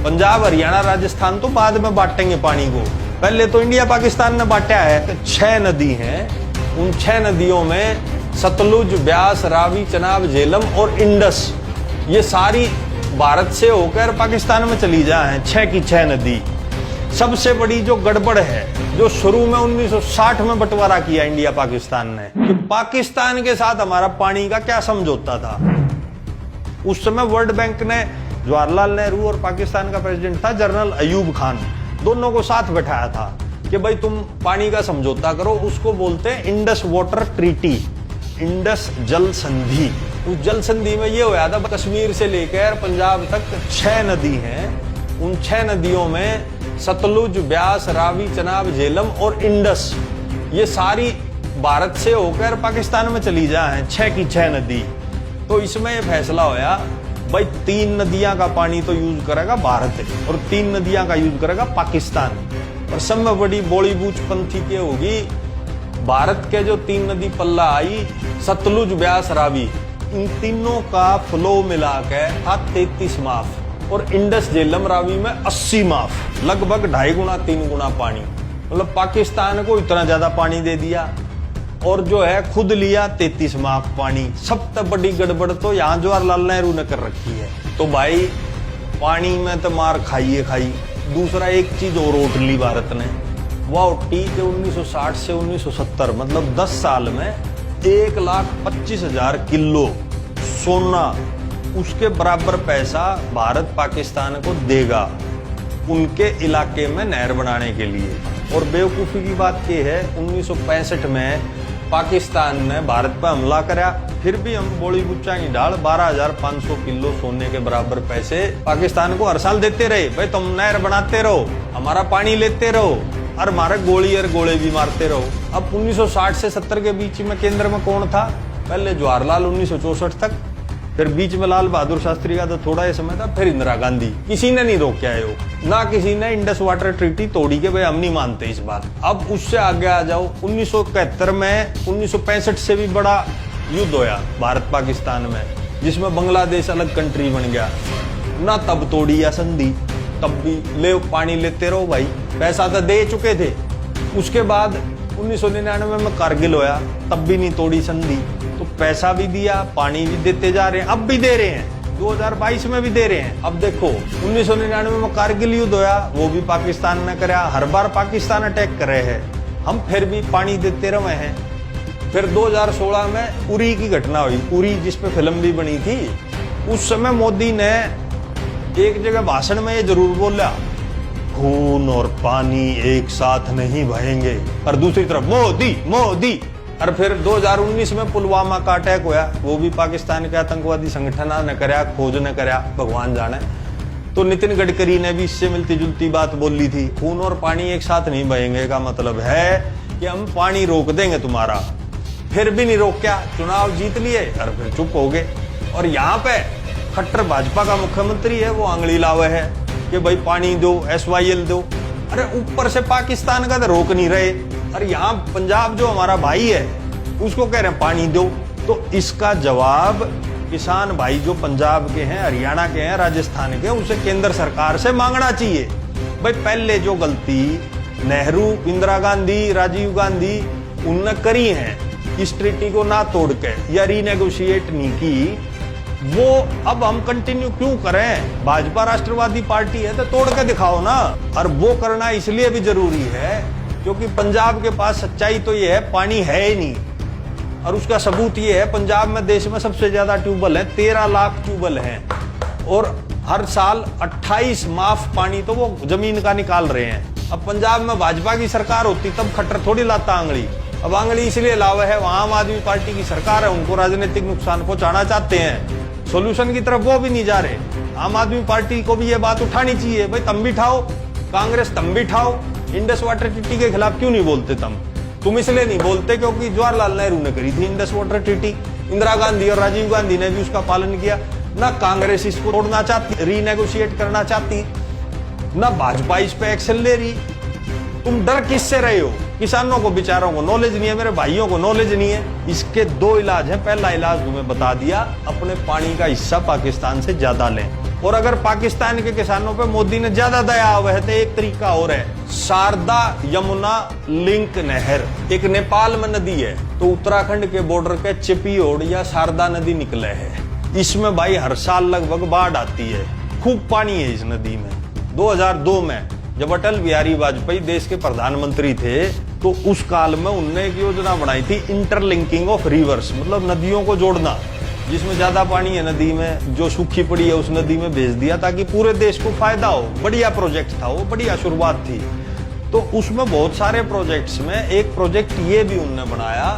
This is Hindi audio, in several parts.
पंजाब हरियाणा राजस्थान तो बाद में बांटेंगे पानी को, पहले तो इंडिया पाकिस्तान ने बांटा है। 6 नदी हैं, उन 6 नदियों में सतलुज, ब्यास, रावी, चनाब, झेलम और इंडस, ये सारी भारत से होकर पाकिस्तान में चली जाए। 6 की 6 नदी। सबसे बड़ी जो गड़बड़ है, जो शुरू में 1960 में बंटवारा किया इंडिया पाकिस्तान ने, कि पाकिस्तान के साथ हमारा पानी का क्या समझौता था। उस समय वर्ल्ड बैंक ने जवाहरलाल नेहरू और पाकिस्तान का प्रेसिडेंट था जनरल अयूब खान, दोनों को साथ बैठाया था कि भाई तुम पानी का समझौता करो। उसको बोलते हैं इंडस वाटर ट्रीटी, इंडस जल संधि। उस जल संधि में ये होया था, कश्मीर से लेकर पंजाब तक 6 नदी हैं, उन 6 नदियों में सतलुज, ब्यास, रावी, चनाब, झेलम और इंडस, ये सारी भारत से होकर पाकिस्तान में चली जाए। 6 की 6 नदी। तो इसमें ये फैसला होया भाई 3 नदियां का पानी तो यूज करेगा भारत और 3 नदियां का यूज करेगा पाकिस्तान। और सब में बड़ी बोली बूझ पंथी के होगी, भारत के जो 3 नदी पल्ला आई, सतलुज, ब्यास, रावी, इन तीनों का फ्लो मिला के था 33 माफ और इंडस, झेलम, रावी में 80 माफ, लगभग 2.5 गुना 3 गुना पानी। मतलब पाकिस्तान को इतना ज्यादा पानी दे दिया और जो है खुद लिया 33 माफ पानी। सबसे बड़ी गड़बड़ तो यहाँ जवाहरलाल नेहरू ने कर रखी है। तो भाई पानी में तो मार खाइए खाई। दूसरा एक चीज और उठ ली भारत ने, वह उठी कि 1960 से 1970 मतलब 10 साल में 1,25,000 किलो सोना, उसके बराबर पैसा भारत पाकिस्तान को देगा उनके इलाके में नहर बनाने के लिए। और बेवकूफ़ी की बात यह है, 1965 में पाकिस्तान ने भारत पर हमला करा, फिर भी हम बोली बुच्चा की ढाल 12,500 किलो सोने के बराबर पैसे पाकिस्तान को हर साल देते रहे। भाई तुम नहर बनाते रहो, हमारा पानी लेते रहो और हमारे गोली और गोले भी मारते रहो। अब 1960 से 70 के बीच में केंद्र में कौन था? पहले जवाहरलाल 1964 तक, फिर बीच में लाल बहादुर शास्त्री का तो थोड़ा ही समय था, फिर इंदिरा गांधी। किसी ने नहीं रोका है, ना किसी ने इंडस वाटर ट्रीटी तोड़ी के भाई हम नहीं मानते इस बात। अब उससे आगे आ जाओ, 1971 में 1965 से भी बड़ा युद्ध होया भारत पाकिस्तान में, जिसमें बांग्लादेश अलग कंट्री बन गया। ना तब तोड़ी या संधि, तब भी ले पानी लेते रहो भाई, पैसा तो दे चुके थे। उसके बाद 1999 में कारगिल होया, तब भी नहीं तोड़ी संधि, तो पैसा भी दिया, पानी भी देते जा रहे हैं, अब भी दे रहे हैं, 2022 में भी दे रहे हैं। अब देखो 1999 में कारगिल युद्ध होया, वो भी पाकिस्तान ने कराया, हर बार पाकिस्तान अटैक कर रहे हैं, हम फिर भी पानी देते रहे हैं। फिर 2016 में उरी की घटना हुई, उरी जिस पे फिल्म भी बनी थी। उस समय मोदी ने एक जगह भाषण में ये जरूर बोला, खून और पानी एक साथ नहीं बहेंगे, और दूसरी तरफ मोदी मोदी। और फिर 2019 में पुलवामा का अटैक हुआ, वो भी पाकिस्तान के आतंकवादी संगठन ने कराया, खोज ने कराया, भगवान जाने। तो नितिन गडकरी ने भी इससे मिलती जुलती बात बोली थी, खून और पानी एक साथ नहीं बहेंगे का मतलब है कि हम पानी रोक देंगे तुम्हारा। फिर भी नहीं रोका, चुनाव जीत लिए और फिर चुप हो गए। और यहाँ पे खट्टर भाजपा का मुख्यमंत्री है, वो आंगली लावे है कि भाई पानी दो, SYL दो। अरे ऊपर से पाकिस्तान का तो रोक नहीं रहे, और यहाँ पंजाब जो हमारा भाई है उसको कह रहे हैं पानी दो। तो इसका जवाब किसान भाई जो पंजाब के हैं, हरियाणा के हैं, राजस्थान के हैं, उसे केंद्र सरकार से मांगना चाहिए। भाई पहले जो गलती नेहरू, इंदिरा गांधी, राजीव गांधी उनने करी है, इस ट्रीटी को ना तोड़ के या रीनेगोशिएट नहीं की, वो अब हम कंटिन्यू क्यों करें? भाजपा राष्ट्रवादी पार्टी है तो तोड़ के दिखाओ ना। और वो करना इसलिए भी जरूरी है क्योंकि पंजाब के पास सच्चाई तो ये है, पानी है ही नहीं। और उसका सबूत ये है, पंजाब में देश में सबसे ज्यादा ट्यूबवेल है, 13 लाख ट्यूबवेल हैं, और हर साल 28 माफ पानी तो वो जमीन का निकाल रहे हैं। अब पंजाब में भाजपा की सरकार होती तब खट्टर थोड़ी लाता आंगली। अब आंगली इसलिए लावे है, वहां आम आदमी पार्टी की सरकार है, उनको राजनीतिक नुकसान पहुंचाना चाहते हैं, सोल्यूशन की तरफ वो भी नहीं जा रहे। आम आदमी पार्टी को भी ये बात उठानी चाहिए, भाई तुम भी उठाओ, कांग्रेस तुम भी उठाओ, इंडस वाटर ट्रीटी के खिलाफ क्यों नहीं बोलते तुम इसलिए नहीं बोलते क्योंकि जवाहरलाल नेहरू ने करी थी Indus water treaty, Indira Gandhi और राजीव गांधी ने भी उसका पालन किया। ना कांग्रेस इसको तोड़ना चाहती, रीनेगोशिएट करना चाहती, ना भाजपा इस पे एक्शन ले रही। तुम डर किससे रहे हो? किसानों को बेचारों को नॉलेज नहीं है, मेरे भाइयों को नॉलेज नहीं है। इसके 2 इलाज हैं। पहला इलाज तुम्हें बता दिया, अपने पानी का हिस्सा पाकिस्तान से ज्यादा लें। और अगर पाकिस्तान के किसानों पे मोदी ने ज्यादा दया हुआ है तो एक तरीका और है, शारदा यमुना लिंक नहर एक नेपाल में नदी है, तो उत्तराखंड के बॉर्डर के चिपियोड़ या शारदा नदी निकले है। इसमें भाई हर साल लगभग बाढ़ आती है, खूब पानी है इस नदी में। 2002 में जब अटल बिहारी वाजपेयी देश के प्रधानमंत्री थे तो उस काल में उनने एक योजना बनाई थी, इंटरलिंकिंग ऑफ रिवर्स, मतलब नदियों को जोड़ना। जिसमें ज्यादा पानी है नदी में, जो सूखी पड़ी है उस नदी में भेज दिया ताकि पूरे देश को फायदा हो। बढ़िया प्रोजेक्ट था वो, बढ़िया शुरुआत थी। तो उसमें बहुत सारे प्रोजेक्ट्स में एक प्रोजेक्ट ये भी उन्होंने बनाया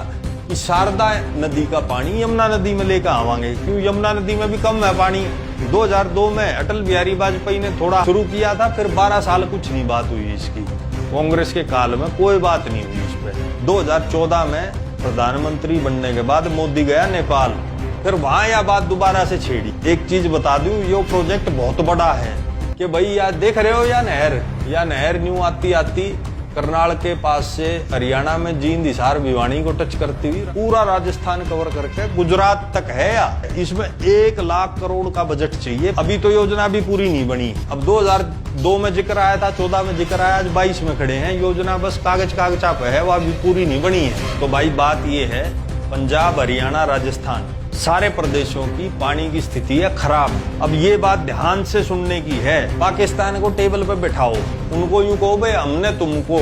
कि शारदा नदी का पानी यमुना नदी में लेकर आवांगे, क्यों यमुना नदी में भी कम है पानी। 2002 में अटल बिहारी वाजपेयी ने थोड़ा शुरू किया था, फिर 12 साल कुछ नहीं बात हुई इसकी। कांग्रेस के काल में कोई बात नहीं हुई इस पे। 2014 में प्रधानमंत्री बनने के बाद मोदी गया नेपाल, फिर वहां यह बात दोबारा से छेड़ी। एक चीज बता दूं, ये प्रोजेक्ट बहुत बड़ा है कि भाई यार देख रहे हो या नहर न्यू आती आती करनाल के पास से हरियाणा में जींद, हिसार, भिवानी को टच करती हुई पूरा राजस्थान कवर करके गुजरात तक है। या इसमें 1 लाख करोड़ का बजट चाहिए। अभी तो योजना भी पूरी नहीं बनी। अब 2002 में जिक्र आया था, 14 में जिक्र आया, आज 22 में खड़े हैं। योजना बस कागजा पे है, वह अभी पूरी नहीं बनी है। तो भाई बात ये है, पंजाब, हरियाणा, राजस्थान सारे प्रदेशों की पानी की स्थिति है खराब। अब ये बात ध्यान से सुनने की है। पाकिस्तान को टेबल पे बैठाओ, उनको यूं कहो भाई हमने तुमको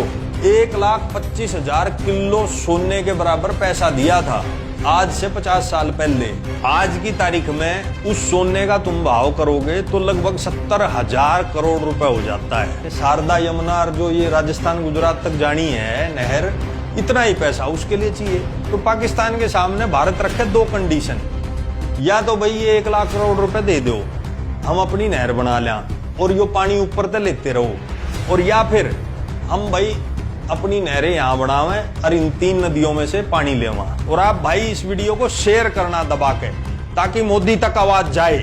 1,25,000 किलो सोने के बराबर पैसा दिया था आज से 50 साल पहले। आज की तारीख में उस सोने का तुम भाव करोगे तो लगभग 70,000 करोड़ रुपए हो जाता है। शारदा यमुना जो ये राजस्थान गुजरात तक जानी है नहर, इतना ही पैसा उसके लिए चाहिए। तो पाकिस्तान के सामने भारत रखे 2 कंडीशन, या तो भाई ये 1 लाख करोड़ रुपए दे दो, हम अपनी नहर बना लें और यो पानी ऊपर तक लेते रहो, और या फिर हम भाई अपनी नहरें यहाँ बनावें और इन 3 नदियों में से पानी लेवा। और आप भाई इस वीडियो को शेयर करना दबा के, ताकि मोदी तक आवाज जाए।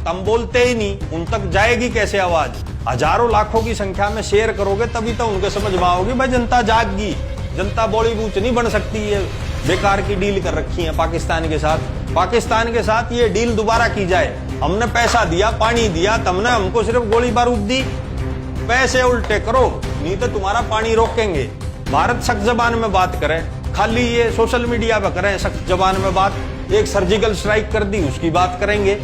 तुम बोलते ही नहीं, उन तक जाएगी कैसे आवाज? हजारों लाखों की संख्या में शेयर करोगे तभी तो उनके समझ में आओगी। भाई जनता जागगी, जनता बॉलीवुड नहीं बन सकती है। बेकार की डील कर रखी है पाकिस्तान के साथ। पाकिस्तान के साथ ये डील दोबारा की जाए। हमने पैसा दिया, पानी दिया, तुमने हमको सिर्फ गोली बारूद दी। पैसे उल्टे करो, नहीं तो तुम्हारा पानी रोकेंगे। भारत सख्त जबान में बात करे, खाली ये सोशल मीडिया पर करें सख्त जबान में बात। एक सर्जिकल स्ट्राइक कर दी, उसकी बात करेंगे।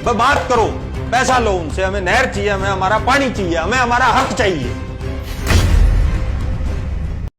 बात करो, पैसा लो उनसे, हमें नहर चाहिए, हमें हमारा पानी चाहिए, हमें हमारा हक चाहिए।